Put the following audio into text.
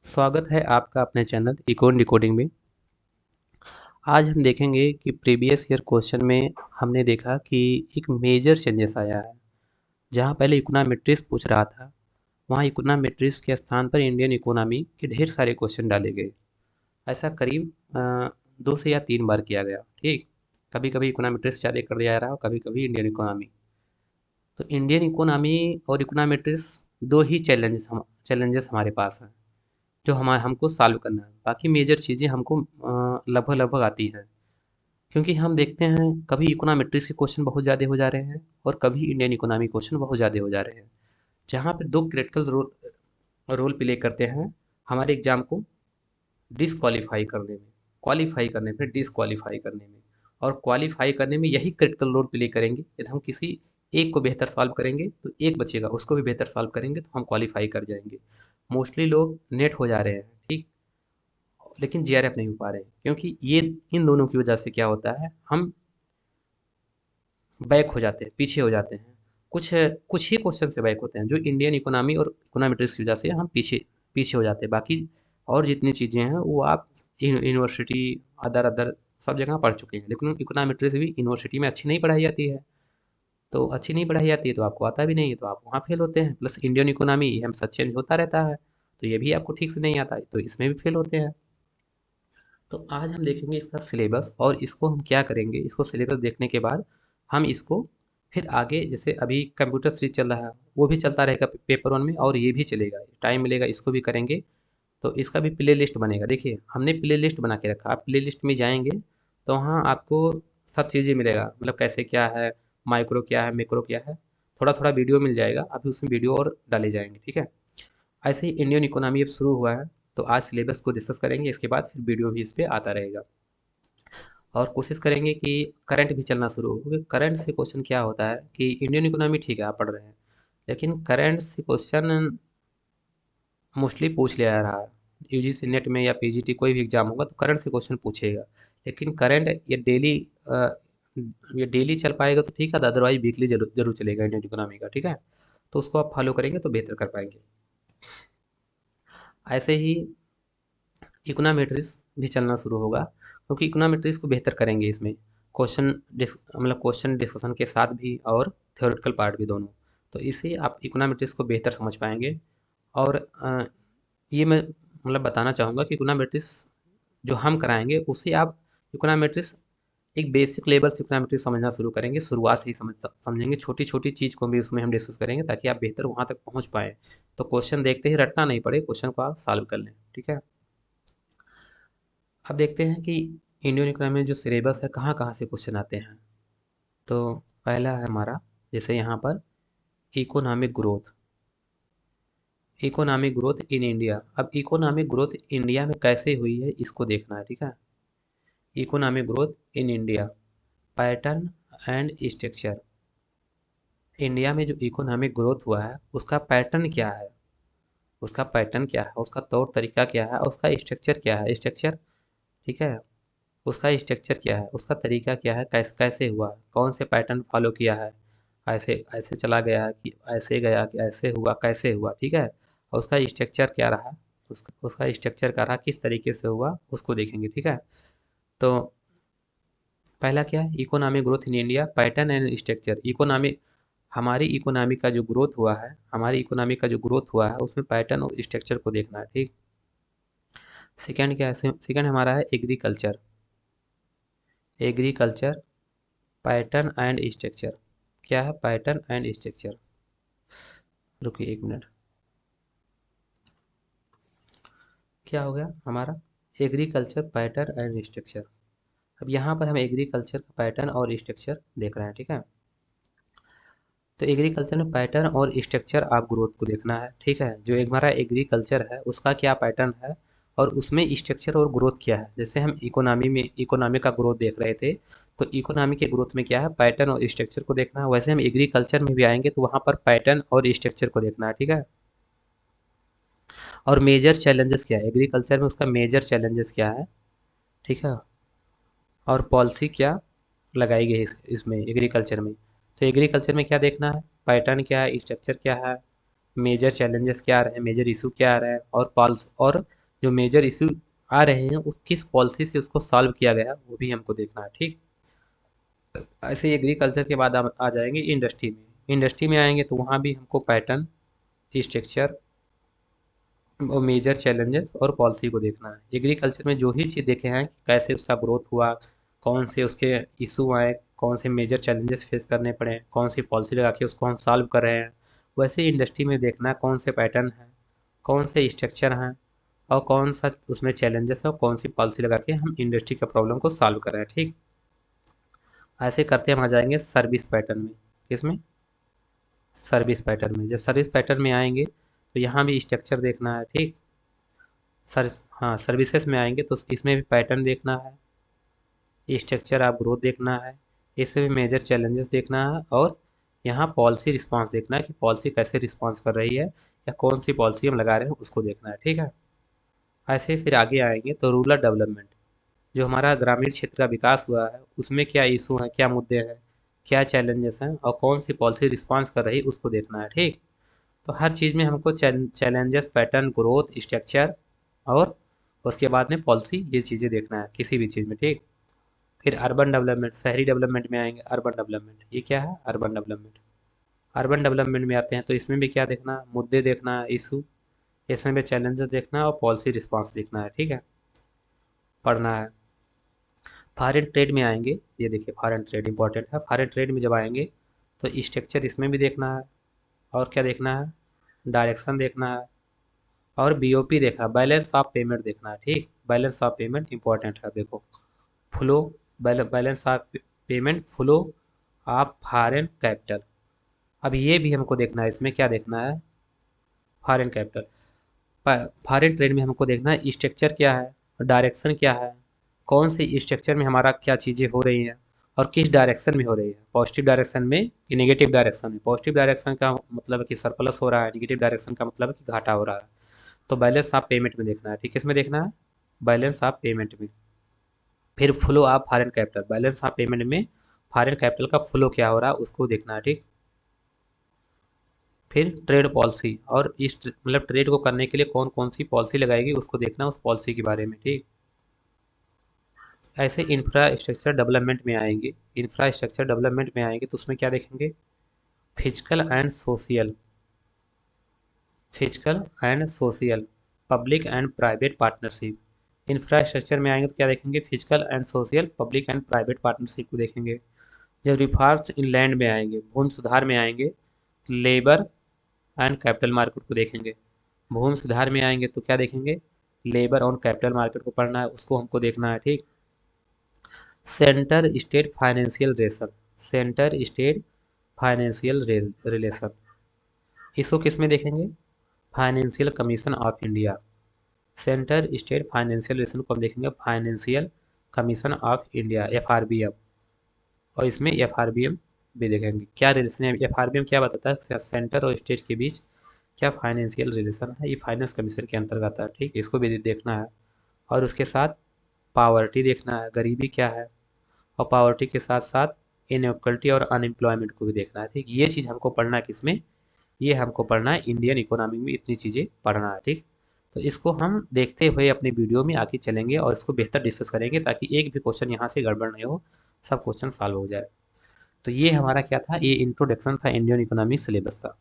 स्वागत है आपका अपने चैनल इकोन डिकोडिंग में। आज हम देखेंगे कि प्रीवियस ईयर क्वेश्चन में हमने देखा कि एक मेजर चेंजेस आया है। जहां पहले इकोनॉमेट्रिक्स पूछ रहा था, वहां इकोनॉमेट्रिक्स के स्थान पर इंडियन इकोनॉमी के ढेर सारे क्वेश्चन डाले गए। ऐसा करीब 2 से या 3 बार किया गया। ठीक, कभी कभी इकोनॉमेट्रिक्स जारी कर दिया जा रहा है और कभी कभी इंडियन इकोनॉमी। तो इंडियन इकोनॉमी और इकोनॉमेट्रिक्स दो ही चैलेंजेस हमारे पास हैं जो हमको सॉल्व करना है। बाकी मेजर चीज़ें हमको लगभग लगभग आती है, क्योंकि हम देखते हैं कभी इकोनॉमेट्रिक्स के क्वेश्चन बहुत ज़्यादा हो जा रहे हैं और कभी इंडियन इकोनॉमी क्वेश्चन बहुत ज़्यादा हो जा रहे हैं, जहाँ पे दो क्रिटिकल रोल रोल प्ले करते हैं हमारे एग्जाम को डिसक्वालीफाई करने में, क्वालिफाई करने में, डिसक्वालीफाई करने में। और क्वालिफाई करने में यही क्रिटिकल रोल प्ले करेंगे। यदि हम किसी एक को बेहतर सॉल्व करेंगे तो एक बचेगा, उसको भी बेहतर सॉल्व करेंगे तो हम क्वालिफाई कर जाएंगे। मोस्टली लोग नेट हो जा रहे हैं, ठीक, लेकिन जीआरएफ नहीं हो पा रहे हैं, क्योंकि ये इन दोनों की वजह से क्या होता है, हम बैक हो जाते हैं, पीछे हो जाते हैं। कुछ कुछ ही क्वेश्चन से बैक होते हैं, जो इंडियन इकोनॉमी और इकोनॉमेट्रिक्स की वजह से हम पीछे पीछे हो जाते हैं। बाकी और जितनी चीज़ें हैं वो आप यूनिवर्सिटी अदर अदर सब जगह पढ़ चुके हैं, लेकिन इकोनॉमेट्रिक्स भी यूनिवर्सिटी में अच्छी नहीं पढ़ाई जाती है। तो अच्छी नहीं पढ़ाई जाती है तो आपको आता भी नहीं है, तो आप वहाँ फेल होते हैं। प्लस इंडियन इकोनॉमी ये हम सच चेंज होता रहता है, तो ये भी आपको ठीक से नहीं आता है, तो इसमें भी फेल होते हैं। तो आज हम देखेंगे इसका सिलेबस और इसको हम क्या करेंगे। इसको सिलेबस देखने के बाद हम इसको फिर आगे, जैसे अभी कंप्यूटर सीरीज चल रहा है वो भी चलता रहेगा पेपर वन में, और ये भी चलेगा, टाइम मिलेगा इसको भी करेंगे। तो इसका भी प्ले लिस्ट बनेगा। देखिए हमने प्ले लिस्ट बना के रखा, आप प्ले लिस्ट में जाएंगे तो वहाँ आपको सब चीज़ें मिलेगा, मतलब कैसे क्या है, माइक्रो क्या है, मैक्रो क्या है। थोड़ा थोड़ा वीडियो मिल जाएगा, अभी उसमें वीडियो और डाले जाएंगे, ठीक है। ऐसे ही इंडियन इकोनॉमी अब शुरू हुआ है, तो आज सिलेबस को डिस्कस करेंगे, इसके बाद फिर वीडियो भी इस पर आता रहेगा। और कोशिश करेंगे कि करंट भी चलना शुरू हो, क्योंकि करंट से क्वेश्चन क्या होता है कि इंडियन इकोनॉमी ठीक है आप पढ़ रहे हैं, लेकिन करंट से क्वेश्चन मोस्टली पूछ लिया जा रहा है। यूजीसी नेट में या पीजीटी कोई भी एग्जाम होगा तो करंट से क्वेश्चन पूछेगा। लेकिन करंट ये डेली चल पाएगा तो ठीक है, अदरवाइज वीकली जरूर जरूर चलेगा इंडियन इकोनॉमी का, ठीक है। तो उसको आप फॉलो करेंगे तो बेहतर कर पाएंगे। ऐसे ही इकोनॉमेट्रिक्स भी चलना शुरू होगा, क्योंकि इकोनॉमेट्रिक्स को बेहतर करेंगे इसमें, क्वेश्चन डिस्कशन के साथ भी और थ्योरेटिकल पार्ट भी, दोनों। तो इससे आप इकोनॉमेट्रिक्स को बेहतर समझ पाएंगे। और ये मैं मतलब बताना चाहूँगा कि इकोनॉमेट्रिक्स जो हम कराएंगे उससे आप इकोनॉमेट्रिक्स एक बेसिक लेवल से इकोनॉमेट्रिक्स समझना शुरू करेंगे, शुरुआत से ही समझेंगे। छोटी छोटी चीज़ को भी उसमें हम डिस्कस करेंगे ताकि आप बेहतर वहाँ तक पहुँच पाएँ। तो क्वेश्चन देखते ही रटना नहीं पड़े, क्वेश्चन को आप सॉल्व कर लें, ठीक है। अब देखते हैं कि इंडियन इकोनॉमी में जो सिलेबस है कहाँ कहाँ से क्वेश्चन आते हैं। तो पहला है हमारा, जैसे यहाँ पर economic growth, economic growth in India. अब इकोनॉमिक ग्रोथ इंडिया में कैसे हुई है इसको देखना है, ठीक है। Economic growth in India, pattern and structure. India में जो इकोनॉमिक ग्रोथ हुआ है उसका पैटर्न क्या है, उसका पैटर्न क्या है, उसका तौर तरीका क्या है, उसका स्ट्रक्चर क्या है, स्ट्रक्चर, ठीक है। उसका स्ट्रक्चर क्या है, उसका तरीका क्या है, कैसे कैसे हुआ, कौन से पैटर्न फॉलो किया है, ऐसे ऐसे चला गया कि ऐसे गया कि ऐसे हुआ, कैसे हुआ, ठीक है। और उसका स्ट्रक्चर क्या रहा, उसका उसका स्ट्रक्चर क्या रहा, किस तरीके से हुआ, उसको देखेंगे, ठीक है। तो पहला क्या है, economic growth in India, pattern and structure. Economy, हमारी इकोनॉमी का जो ग्रोथ हुआ है, हमारी इकोनॉमी का जो ग्रोथ हुआ है उसमें पैटर्न और स्ट्रक्चर को देखना है, ठीक। सेकंड क्या है, सेकंड हमारा है agriculture, agriculture, pattern and structure. क्या है पैटर्न एंड स्ट्रक्चर, रुकिए एक मिनट, क्या हो गया हमारा, एग्रीकल्चर, पैटर्न एंड स्ट्रक्चर। अब यहाँ पर हम एग्रीकल्चर का पैटर्न और स्ट्रक्चर देख रहे हैं, ठीक है। तो एग्रीकल्चर में पैटर्न और स्ट्रक्चर आप ग्रोथ को देखना है, ठीक है। जो एक हमारा एग्रीकल्चर है उसका क्या पैटर्न है और उसमें स्ट्रक्चर और ग्रोथ क्या है। जैसे हम इकोनॉमी में इकोनॉमी का ग्रोथ देख रहे थे, तो इकोनॉमी के ग्रोथ में क्या है, पैटर्न और स्ट्रक्चर को देखना है। वैसे हम एग्रीकल्चर में भी आएंगे तो वहाँ पर पैटर्न और स्ट्रक्चर को देखना है, ठीक है। और मेजर चैलेंजेस क्या है एग्रीकल्चर में, उसका मेजर चैलेंजेस क्या है, ठीक है। और पॉलिसी क्या लगाई गई है इसमें एग्रीकल्चर में। तो एग्रीकल्चर में क्या देखना है, पैटर्न क्या है, स्ट्रक्चर क्या है, मेजर चैलेंजेस क्या आ रहे हैं, मेजर इशू क्या आ रहा है, और जो मेजर इशू आ रहे हैं उस किस पॉलिसी से उसको सॉल्व किया गया वो भी हमको देखना है। ठीक, ऐसे एग्रीकल्चर के बाद आ जाएंगे इंडस्ट्री में। इंडस्ट्री में आएंगे तो वहाँ भी हमको पैटर्न, स्ट्रक्चर और मेजर चैलेंजेस और पॉलिसी को देखना है। एग्रीकल्चर में जो ही चीज़ देखे हैं कैसे उसका ग्रोथ हुआ, कौन से उसके इशू आए, कौन से मेजर चैलेंजेस फेस करने पड़े, कौन सी पॉलिसी लगा के उसको हम सॉल्व कर रहे हैं, वैसे इंडस्ट्री में देखना है कौन से पैटर्न हैं, कौन से स्ट्रक्चर हैं, और कौन सा उसमें चैलेंजेस है और कौन सी पॉलिसी लगा के हम इंडस्ट्री के प्रॉब्लम को सॉल्व कर रहे हैं। ठीक, ऐसे करते हम आ जाएंगे सर्विस पैटर्न में। किसमें? सर्विस पैटर्न में। जब सर्विस पैटर्न में आएंगे तो यहाँ भी स्ट्रक्चर देखना है। ठीक, सर हाँ, सर्विसेज में आएंगे तो इसमें भी पैटर्न देखना है, स्ट्रक्चर आप ग्रोथ देखना है, इसमें भी मेजर चैलेंजेस देखना है, और यहाँ पॉलिसी रिस्पांस देखना है कि पॉलिसी कैसे रिस्पांस कर रही है या कौन सी पॉलिसी हम लगा रहे हैं उसको देखना है। ठीक है, ऐसे फिर आगे आएंगे तो रूरल डेवलपमेंट, जो हमारा ग्रामीण क्षेत्र का विकास हुआ है उसमें क्या इशू हैं, क्या मुद्दे हैं, क्या चैलेंजेस हैं और कौन सी पॉलिसी रिस्पांस कर रही है उसको देखना है। ठीक, तो हर चीज़ में हमको चैलेंजेस, पैटर्न, ग्रोथ, स्ट्रक्चर और उसके बाद में पॉलिसी, ये चीज़ें देखना है किसी भी चीज़ में। ठीक, फिर अर्बन डेवलपमेंट, शहरी डेवलपमेंट में आएंगे। अर्बन डेवलपमेंट ये क्या है? Urban development. अर्बन डेवलपमेंट में आते हैं तो इसमें भी क्या देखना है? मुद्दे देखना है, इशू, इसमें भी चैलेंजेस देखना है और पॉलिसी रिस्पांस देखना है। ठीक है, पढ़ना है। फॉरेन ट्रेड में आएंगे, ये देखिए फॉरेन ट्रेड इंपॉर्टेंट है। फॉरेन ट्रेड में जब आएंगे तो स्ट्रक्चर इसमें भी देखना है, और क्या देखना है? डायरेक्शन देखना है, और बीओपी देखना है, बैलेंस ऑफ पेमेंट देखना है। ठीक, बैलेंस ऑफ पेमेंट इंपॉर्टेंट है। देखो flow, balance of payment, flow of foreign capital. अब ये भी हमको देखना है, इसमें क्या देखना है? Foreign capital. फॉरेन ट्रेड में हमको देखना है स्ट्रक्चर क्या है, डायरेक्शन क्या है, कौन से स्ट्रक्चर में हमारा क्या चीज़ें हो रही हैं और किस डायरेक्शन में हो रही है, पॉजिटिव डायरेक्शन में कि नेगेटिव डायरेक्शन में। पॉजिटिव डायरेक्शन का मतलब है कि सरप्लस हो रहा है, नेगेटिव डायरेक्शन का मतलब है कि घाटा हो रहा है। तो बैलेंस ऑफ पेमेंट में देखना है। ठीक है, इसमें देखना है बैलेंस ऑफ पेमेंट में। फिर flow of foreign capital, balance of payment में फॉरेन कैपिटल का फ्लो क्या हो रहा है उसको देखना है। ठीक, फिर ट्रेड पॉलिसी, और इस मतलब ट्रेड को करने के लिए कौन कौन सी पॉलिसी लगाएगी उसको देखना है, उस पॉलिसी के बारे में। ठीक, ऐसे इंफ्रास्ट्रक्चर डेवलपमेंट में आएंगे। इंफ्रास्ट्रक्चर डेवलपमेंट में आएंगे तो उसमें क्या देखेंगे? Physical and social, physical and social, public and private partnership. Infrastructure में आएंगे तो क्या देखेंगे? Physical and social, public and private partnership को देखेंगे। जब रिफॉर्म्स इन लैंड में आएंगे, भूमि सुधार में आएंगे तो लेबर एंड कैपिटल मार्केट को देखेंगे। भूमि सुधार में आएंगे तो क्या देखेंगे? लेबर और कैपिटल मार्केट को पढ़ना है, उसको हमको देखना है। ठीक, centre state financial relation, centre state financial relation, इसको किस में देखेंगे? Financial commission of India. Centre state financial relation को हम देखेंगे financial commission of India, FRBM, और इसमें FRBM भी देखेंगे। क्या रिलेशन है FRBM, क्या बताता है? सेंटर और स्टेट के बीच क्या फाइनेंशियल रिलेशन है, ये फाइनेंस कमीशन के अंतर्गत आता है। ठीक, इसको भी देखना है। और उसके साथ पावर्टी देखना है, गरीबी क्या है, और पावर्टी के साथ साथ इनइक्वलिटी और अनएम्प्लॉयमेंट को भी देखना है। ठीक, ये चीज़ हमको पढ़ना है किसमें? ये हमको पढ़ना है इंडियन इकोनॉमी में, इतनी चीज़ें पढ़ना है। ठीक, तो इसको हम देखते हुए अपने वीडियो में आगे चलेंगे और इसको बेहतर डिस्कस करेंगे ताकि एक भी क्वेश्चन यहाँ से गड़बड़ नहीं हो, सब क्वेश्चन सॉल्व हो जाए। तो ये हमारा क्या था? ये इंट्रोडक्शन था इंडियन इकोनॉमी सिलेबस का।